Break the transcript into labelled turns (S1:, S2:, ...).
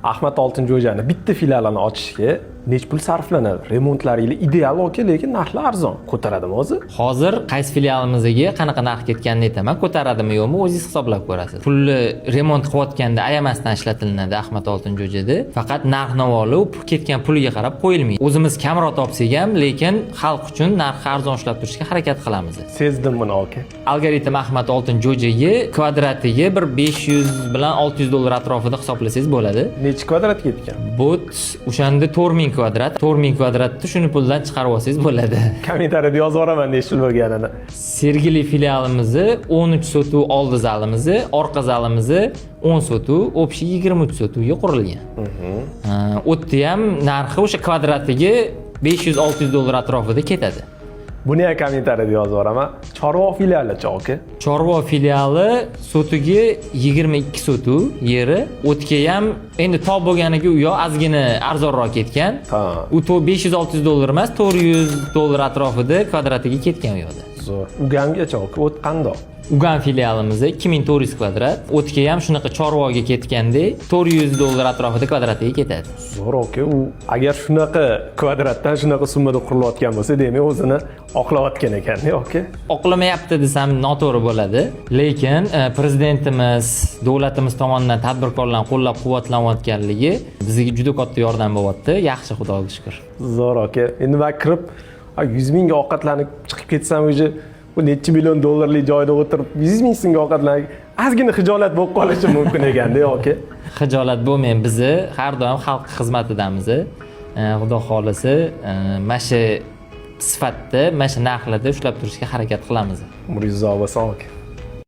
S1: Ahmad Oltinjo'jani bitta filialini ochishga nech pul sarflanadi? Remontlaringiz ideal oke, lekin narxlar arzon. Ko'taradimi o'zi?
S2: Hozir qaysi filialimizga qanaqa narx ketganini aytaman. Ko'taradimi yo'qmi o'zingiz hisoblab ko'rasiz. Pulni remont qilayotganda ayamasdan ishlatiladi Ahmad Oltinjo'jada. Faqat narx-navoli ketgan puliga qarab qo'yilmaydi. O'zimiz kamroq topsak ham, lekin xalq uchun narxni arzon ushlab turishga harakat qilamiz.
S1: Sezdim buni oke.
S2: Algoritm Ahmad Oltinjo'jaga kvadratiga bir 500 bilan 600 dollar atrofida hisoblasangiz bo'ladi.
S1: Necha kvadrat ketgan?
S2: Bu o'shanda 4000 kvadrat. 4000 kvadratni shuni puldan chiqarib olsangiz bo'ladi.
S1: Kommentariyada yozib yuboraman necha pul bo'lganini.
S2: Sergeli filialimizni 13 sotuv oldi zalimizni, orqa zalimizni 10 sotuv, общий 23 sotuvga qurilgan. O'tda ham narxi o'sha kvadratiga 500-600 dollar atrofida ketadi.
S1: Buni ham kommentariyada yozib yuboraman. Chorvoq filialicha oke.
S2: Chorvoq filiali sotiga 22 sotuv yeri, o'tga ham endi top bo'lganiga u yoq ozgina arzonroq ketgan. U 500-600 dollar emas, 400 dollar atrofida kvadratiga ketgan u yoqda.
S1: Zo'r. Ugamgacha oke, o't qandoq?
S2: Ugan filialimiz 2400 kvadrat, o'tga ham shunaqa Chorvoqga ketganda 400 dollar atrofida kvadratiga ketadi.
S1: Zo'r oke, u agar shunaqa kvadratdan shunaqa summada qurilayotgan bo'lsa, demak o'zini oqlayotgan ekan-da oke.
S2: Oqlamayapti desam noto'g'ri bo'ladi, lekin prezidentimiz, davlatimiz tomonidan tadbirkorlarni qo'llab-quvvatlanayotganligi bizga juda katta yordam bo'lyapti. Yaxshi, Xudoga shukr.
S1: Zo'r oke. Endi men kirib 100 mingga ovqatlanib chiqib ketsam o'zi bu necha million dollarlik joyda o'tirib 100 ming so'mga ovqatlanib ozgina xijolat bo'lib qolishi mumkin ekan-da oke.
S2: Xijolat bo'lmang, bizni har doim xalq xizmatidamiz. Xudo xolisa, mana shu sifatda, mana shu narxlarda ushlab turishga harakat qilamiz.
S1: Umringiz uzoq bo'lsin oke.